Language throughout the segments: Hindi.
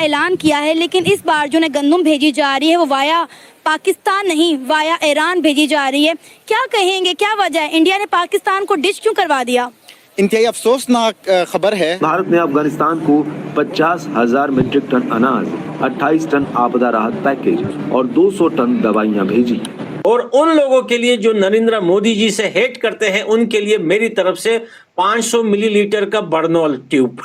ऐलान किया है, लेकिन इस बार जो गंदम भेजी जा रही है वो वाया पाकिस्तान नहीं वाया ईरान भेजी जा रही है। क्या कहेंगे, क्या वजह है? इंडिया ने पाकिस्तान को डिश क्यों करवा दिया? इंतहाई अफसोसनाक खबर है। भारत ने अफगानिस्तान को 50,000 मीट्रिक टन अनाज, 28 टन आपदा राहत पैकेज और 200 टन दवाइयां भेजी। और उन लोगों के लिए जो नरेंद्र मोदी जी से हेट करते हैं, उनके लिए मेरी तरफ से 500 मिलीलीटर का बर्नॉल ट्यूब।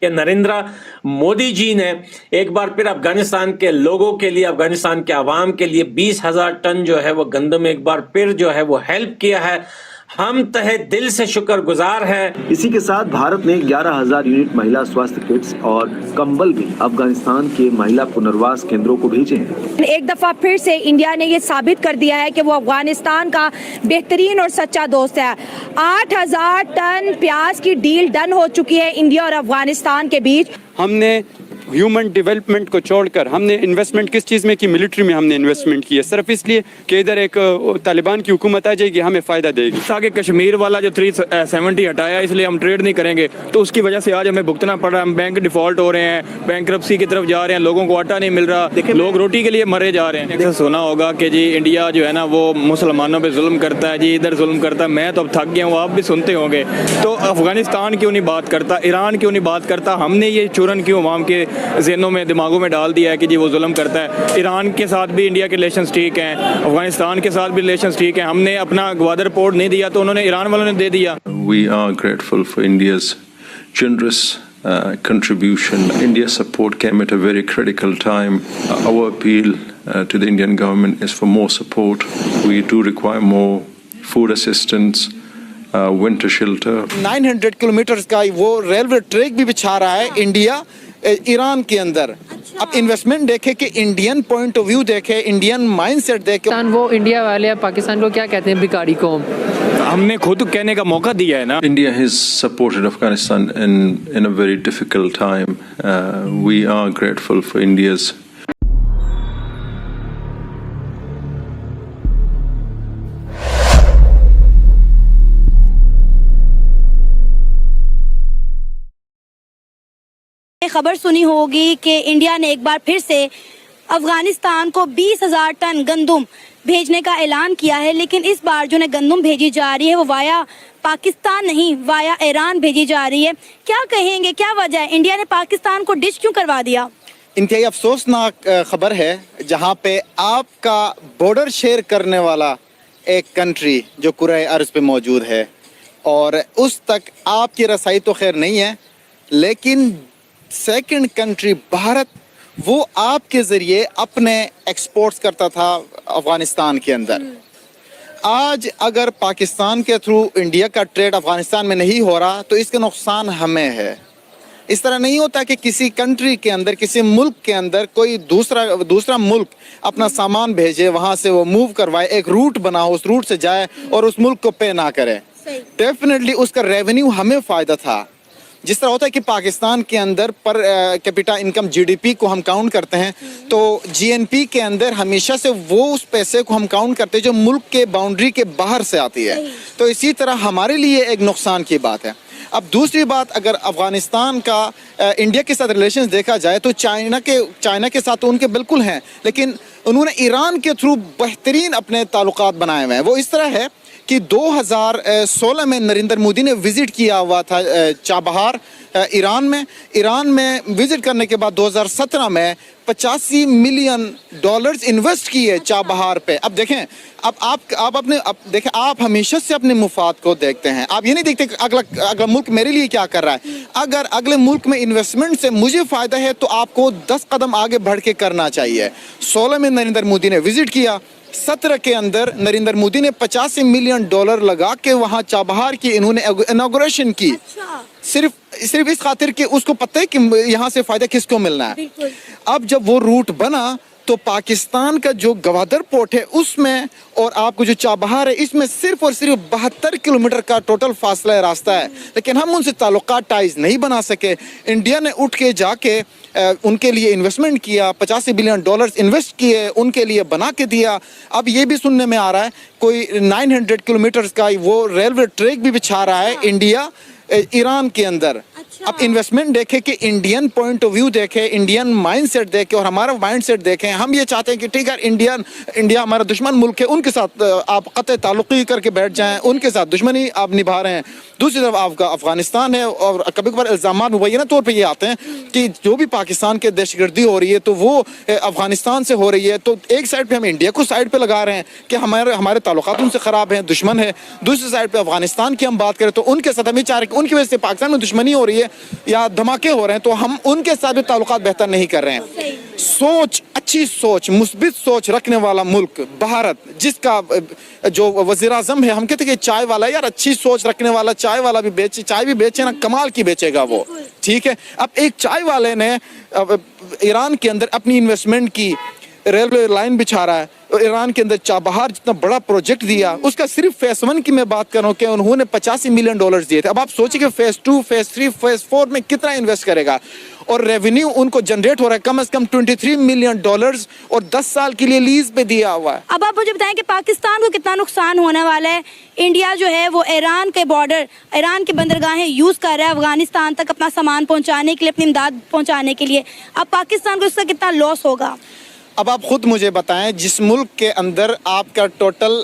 कि नरेंद्र मोदी जी ने एक बार फिर अफगानिस्तान के लोगों के लिए, अफगानिस्तान के आवाम के लिए 20,000 टन जो है वो गंदम एक बार फिर जो है वो हेल्प किया है। हम तहे दिल से शुक्रगुजार हैं। इसी के साथ भारत ने 11,000 यूनिट महिला स्वास्थ्य किट्स और कंबल भी अफगानिस्तान के महिला पुनर्वास केंद्रों को भेजे हैं। एक दफा फिर से इंडिया ने ये साबित कर दिया है कि वो अफगानिस्तान का बेहतरीन और सच्चा दोस्त है। 8,000 टन प्याज की डील डन हो चुकी है इंडिया और अफगानिस्तान के बीच। हमने ह्यूमन डेवलपमेंट को छोड़कर हमने इन्वेस्टमेंट किस चीज़ में की? मिलिट्री में हमने इन्वेस्टमेंट की है, सिर्फ इसलिए कि इधर एक तालिबान की हुकूमत आ जाएगी, हमें फ़ायदा देगी। आगे कश्मीर वाला जो 370 हटाया, इसलिए हम ट्रेड नहीं करेंगे, तो उसकी वजह से आज हमें भुगतना पड़ रहा है। हम बैंक डिफॉल्ट हो रहे हैं, बैंकरप्सी की तरफ जा रहे हैं, लोगों को आटा नहीं मिल रहा, लोग रोटी के लिए मरे जा रहे हैं। जैसे सुना होगा कि जी इंडिया जो है ना वो मुसलमानों पर जुल्म करता है, जी इधर जुल्म करता है। मैं तो अब थक गया हूँ, आप भी सुनते होंगे। तो अफगानिस्तान क्यों नहीं बात करता, ईरान क्यों नहीं बात करता? हमने ये चूरन क्यों अवाम के ज़हनों में, दिमागों में डाल दिया है कि जी वो जुल्म करता है। ईरान के साथ भी इंडिया के रिलेशंस ठीक हैं, अफगानिस्तान के साथ भी रिलेशंस ठीक हैं। हमने अपना ग्वादर पोर्ट नहीं दिया तो उन्होंने, ईरान वालों ने दे दिया। We are grateful for India's generous contribution. India's support came at a very critical time. Our appeal to the Indian government is for more support. We do require more food assistance, winter shelter. 900 kilometre का वो रेलवे ट्रैक भी बिछा रहा है इंडिया ईरान के अंदर। अब इन्वेस्टमेंट देखे कि इंडियन पॉइंट ऑफ व्यू देखे, इंडियन माइंडसेट देखे। वो इंडिया वाले पाकिस्तान को क्या कहते हैं? भिखारी कौम। हमने खुद कहने का मौका दिया है ना। India has supported Afghanistan in a very difficult time. We are grateful for India's खबर सुनी होगी कि इंडिया ने एक बार फिर से अफगानिस्तान को 20,000 टन गंदम भेजने का ऐलान किया है, लेकिन इस बार जो गंदम भेजी जा रही है वो वाया पाकिस्तान नहीं वाया ईरान भेजी जा रही है। क्या कहेंगे, क्या वजह है? इंडिया ने पाकिस्तान को डिश क्यों करवा दिया? इंतहाई अफसोसनाक खबर है, जहां पे आपका बॉर्डर शेयर करने वाला एक कंट्री जो कुरे अर्ज पे मौजूद है और उस तक आपकी रसाई तो खैर नहीं है, लेकिन सेकंड कंट्री भारत वो आपके ज़रिए अपने एक्सपोर्ट्स करता था अफ़गानिस्तान के अंदर। आज अगर पाकिस्तान के थ्रू इंडिया का ट्रेड अफ़गानिस्तान में नहीं हो रहा तो इसका नुकसान हमें है। इस तरह नहीं होता कि किसी कंट्री के अंदर, किसी मुल्क के अंदर कोई दूसरा मुल्क अपना सामान भेजे, वहाँ से वो मूव करवाए, एक रूट बना हो, उस रूट से जाए और उस मुल्क को पे ना करे। डेफिनेटली उसका रेवेन्यू हमें फ़ायदा था। जिस तरह होता है कि पाकिस्तान के अंदर पर कैपिटा इनकम जीडीपी को हम काउंट करते हैं, तो जीएनपी के अंदर हमेशा से वो उस पैसे को हम काउंट करते हैं जो मुल्क के बाउंड्री के बाहर से आती है। तो इसी तरह हमारे लिए एक नुकसान की बात है। अब दूसरी बात, अगर अफ़गानिस्तान का इंडिया के साथ रिलेशंस देखा जाए तो चाइना के साथ तो उनके बिल्कुल हैं, लेकिन उन्होंने ईरान के थ्रू बेहतरीन अपने ताल्लुकात बनाए हुए हैं। वो इस तरह है कि 2016 में नरेंद्र मोदी ने विज़िट किया हुआ था चाबहार ईरान में विज़िट करने के बाद 2017 में $85 मिलियन इन्वेस्ट किए चाबहार पे। अब देखें, आप हमेशा से अपने मुफाद को देखते हैं। आप ये नहीं देखते कि अगला मुल्क मेरे लिए क्या कर रहा है। अगर अगले मुल्क में इन्वेस्टमेंट से मुझे फ़ायदा है तो आपको 10 कदम आगे बढ़ के करना चाहिए। 16 में नरेंद्र मोदी ने विज़िट किया, 17 के अंदर नरेंद्र मोदी ने $85 मिलियन लगा के वहाँ चाबहार की इन्होंने इनॉग्रेशन की। सिर्फ इस खातिर कि उसको पता है कि यहाँ से फायदा किसको मिलना है। अब जब वो रूट बना तो पाकिस्तान का जो गवादर पोर्ट है उसमें और आपको जो चाबहार है इसमें सिर्फ और सिर्फ 72 किलोमीटर का टोटल फासला रास्ता है, लेकिन हम उनसे ताल्लुकात टाइज नहीं बना सके। इंडिया ने उठ के जाके उनके लिए इन्वेस्टमेंट किया, $85 बिलियन इन्वेस्ट किए, उनके लिए बना के दिया। अब ये भी सुनने में आ रहा है कोई 900 किलोमीटर का वो रेलवे ट्रैक भी बिछा रहा है इंडिया ईरान के अंदर। अब इन्वेस्टमेंट देखे कि इंडियन पॉइंट ऑफ व्यू देखे, इंडियन माइंडसेट देखे और हमारा माइंडसेट देखें। हम ये चाहते हैं कि ठीक है इंडिया हमारा दुश्मन मुल्क है, उनके साथ आप कतई ताल्लुक़ी करके बैठ जाएं, उनके साथ दुश्मनी आप निभा रहे हैं। दूसरी तरफ आपका अफगानिस्तान है और कभी कभार इल्ज़ाम मुबैना तौर पर ये आते हैं कि जो भी पाकिस्तान के दहशतगर्दी हो रही है तो वो अफगानिस्तान से हो रही है। तो एक साइड पे हम इंडिया को साइड पे लगा रहे हैं कि हमारे ताल्लुकात उनसे ख़राब हैं, दुश्मन है। दूसरी साइड पे अफगानिस्तान की हम बात करें तो उनके साथ हम ये चाह रहे हैं कि उनकी वजह से पाकिस्तान में दुश्मनी हो रही है या धमाके हो रहे हैं, तो हम उनके साथ भी ताल्लुकात बेहतर नहीं कर रहे हैं। सोच, अच्छी सोच, मुस्बित सोच रखने वाला मुल्क भारत, जिसका जो वज़ीर आज़म है, हम कहते हैं कि चाय वाला, यार अच्छी सोच रखने वाला चाय वाला भी बेचे, चाय भी बेचे ना, कमाल की बेचेगा वो, ठीक है। अब एक चाय वाले ने ईरान के अंदर अपनी इन्वेस्टमेंट की, रेलवे लाइन बिछा रहा है और ईरान के अंदर चाबहार जितना बड़ा प्रोजेक्ट दिया, उसका सिर्फ फेज 1 की मैं बात कर रहा हूँ कि उन्होंने $85 मिलियन दिए थे। अब आप सोचिए कि फेज 2, फेज 3, फेज 4 में कितना इन्वेस्ट करेगा और रेवेन्यू उनको जनरेट हो रहा है कम से कम $23 मिलियन और 10 साल के लिए लीज पे दिया हुआ है। अब आप मुझे बताएं कि पाकिस्तान को कितना नुकसान होने वाला है। इंडिया जो है वो ईरान के बॉर्डर, ईरान के बंदरगाहें यूज़ कर रहा है अफगानिस्तान तक अपना सामान पहुंचाने के लिए, अपनी इमदाद पहुंचाने के लिए। अब पाकिस्तान को इसका कितना लॉस होगा? अब आप खुद मुझे बताएं, जिस मुल्क के अंदर आपका टोटल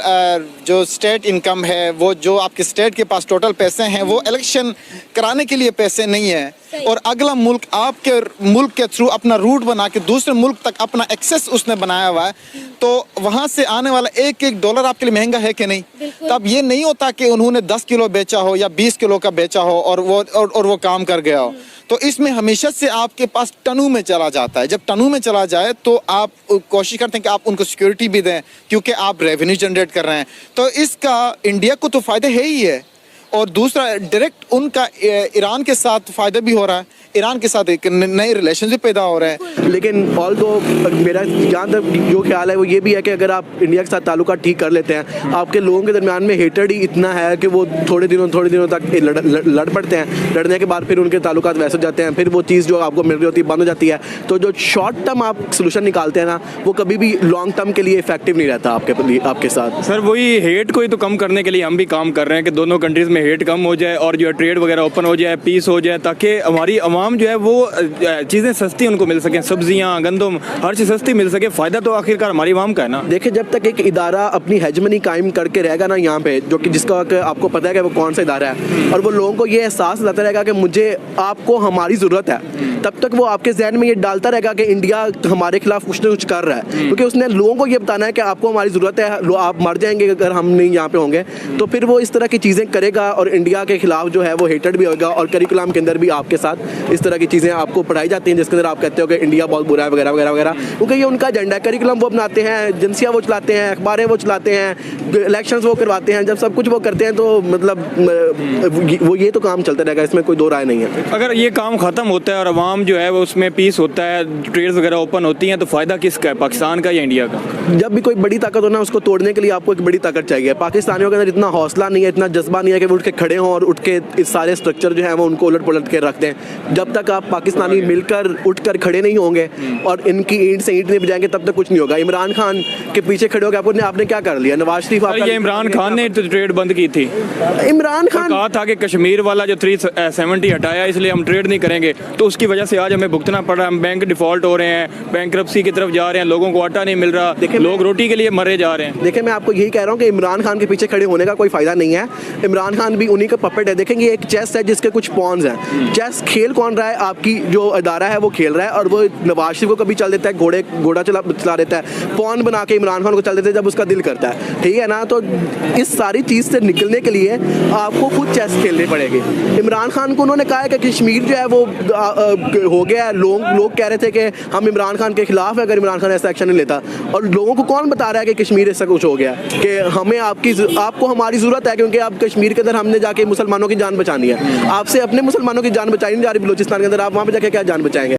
जो स्टेट इनकम है, वो जो आपके स्टेट के पास टोटल पैसे हैं वो इलेक्शन कराने के लिए पैसे नहीं है, और अगला मुल्क आपके मुल्क के थ्रू अपना रूट बना के दूसरे मुल्क तक अपना एक्सेस उसने बनाया हुआ है, तो वहाँ से आने वाला एक डॉलर आपके लिए महंगा है कि नहीं? तब ये नहीं होता कि उन्होंने 10 किलो बेचा हो या 20 किलो का बेचा हो और वो काम कर गया हो। तो इसमें हमेशा से आपके पास टनों में चला जाता है। जब टनों में चला जाए तो आप कोशिश करते हैं कि आप उनको सिक्योरिटी भी दें, क्योंकि आप रेवेन्यू जनरेट कर रहे हैं। तो इसका इंडिया को तो फ़ायदा है ही है, और दूसरा डायरेक्ट उनका ईरान के साथ फ़ायदा भी हो रहा है, ईरान के साथ एक नए रिलेशन भी पैदा हो रहे हैं। लेकिन ऑल तो मेरा जहाँ तक जो ख्याल है वो ये भी है कि अगर आप इंडिया के साथ ताल्लुकात ठीक कर लेते हैं, आपके लोगों के दरमियान में हेटेड ही इतना है कि वो थोड़े दिनों तक लड़ पड़ते हैं। लड़ने के बाद फिर उनके ताल्लुकात वैसे हो जाते हैं, फिर वो चीज़ जो आपको मिल रही होती है बंद हो जाती है। तो जो शॉर्ट टर्म आप सोल्यूशन निकालते हैं ना, वो कभी भी लॉन्ग टर्म के लिए इफेक्टिव नहीं रहता आपके साथ। सर वही हेट को ही तो कम करने के लिए हम भी काम कर रहे हैं कि दोनों कंट्रीज़ में हेट कम हो जाए और जो है ट्रेड वगैरह ओपन हो जाए, पीस हो जाए, ताकि हमारी आवाम जो है वो चीज़ें सस्ती उनको मिल सकें, सब्जियां, गंदम, हर चीज़ सस्ती मिल सके। फ़ायदा तो आखिरकार हमारी आवाम का है ना। देखिए, जब तक एक इदारा अपनी हेजमनी कायम करके रहेगा ना यहाँ पे, जो कि जिसका आपको पता है कि वो कौन सा इदारा है, और वो लोगों को ये एहसास लाता रहेगा कि मुझे आपको हमारी ज़रूरत है, तब तक वो आपके जहन में ये डालता रहेगा कि इंडिया हमारे खिलाफ कुछ ना कुछ कर रहा है, क्योंकि उसने लोगों को ये बताना है कि आपको हमारी ज़रूरत है, आप मर जाएंगे अगर हम नहीं यहाँ पे होंगे। तो फिर वो इस तरह की चीज़ें करेगा और इंडिया के खिलाफ जो है वो हेटेड भी होगा। और करिकुलम के अंदर भी आपके साथ इस तरह की चीज़ें आपको पढ़ाई जाती हैं जिसके अंदर आप कहते हो कि इंडिया बहुत बुरा है वगैरह वगैरह वगैरह, क्योंकि ये उनका एजेंडा है। करिकुलम वो बनाते हैं, एजेंसियाँ वो चलाते हैं, अखबारें वो चलाते हैं, इलेक्शंस वो करवाते हैं। जब सब कुछ वो करते हैं तो मतलब वो ये तो काम चलता रहेगा, इसमें कोई दो राय नहीं है। अगर ये काम ख़त्म होता है और अवाम जो है वो उसमें पीस होता है, ट्रेड्स वगैरह ओपन होती हैं, तो फ़ायदा किसका है, पाकिस्तान का या इंडिया का? जब भी कोई बड़ी ताकत हो ना, उसको तोड़ने के लिए आपको एक बड़ी ताकत चाहिए। पाकिस्तानियों के अंदर इतना हौसला नहीं है, इतना जज्बा नहीं है कि वो उठ के खड़े हों और उठ के इस सारे स्ट्रक्चर जो है वो उनको उलट पलट के रख दें। जब तक आप पाकिस्तानी मिलकर उठकर खड़े नहीं होंगे और इनकी ईंट से ईंट नहीं बजाएंगे, तब तक कुछ नहीं होगा। इमरान खान के पीछे खड़े होकर आपने क्या कर लिया? नवाज शरीफ, ये इमरान खान ने तो ट्रेड बंद की थी। इमरान खान कहा था कि कश्मीर वाला जो 370 हटाया इसलिए हम ट्रेड नहीं करेंगे, तो उसकी वजह से आज हमें भुगतना पड़ रहा है। हम बैंक डिफॉल्ट हो रहे हैं, बैंकरप्सी की तरफ जा रहे हैं, लोगों को आटा नहीं मिल रहा, लोग रोटी के लिए मरे जा रहे हैं। देखिए, मैं आपको यही कह रहा हूँ कि इमरान खान के पीछे खड़े होने का कोई फायदा नहीं है। इमरान खान भी उन्हीं का पपेट है। देखेंगे, एक चेस है जिसके कुछ पॉन्स हैं। चेस खेल कौन रहा है? आपकी जो अदारा है वो खेल रहा है, और वो नवाज शरीफ को कभी चल देता है, घोड़ा चला देता है, पॉन बना के इमरान खान को चल देता है जब उसका दिल करता है, ठीक है ना। तो इस सारी चीज़ से निकलने के लिए आपको खुद चेस खेलनी पड़ेगी। इमरान खान को उन्होंने कहा है कि कश्मीर जो है वो हो गया है। लोग कह रहे थे कि हम इमरान खान के खिलाफ है अगर इमरान खान ऐसा एक्शन नहीं लेता, और लोगों को कौन बता रहा है कि कश्मीर ऐसा कुछ हो गया कि हमें आपको हमारी ज़रूरत है, क्योंकि आप कश्मीर के अंदर हमने जाके मुसलमानों की जान बचानी है। आपसे अपने मुसलमानों की जान बचाई नहीं जा रही बलूचिस्तान के अंदर, आप वहाँ पर जाके क्या जान बचाएंगे?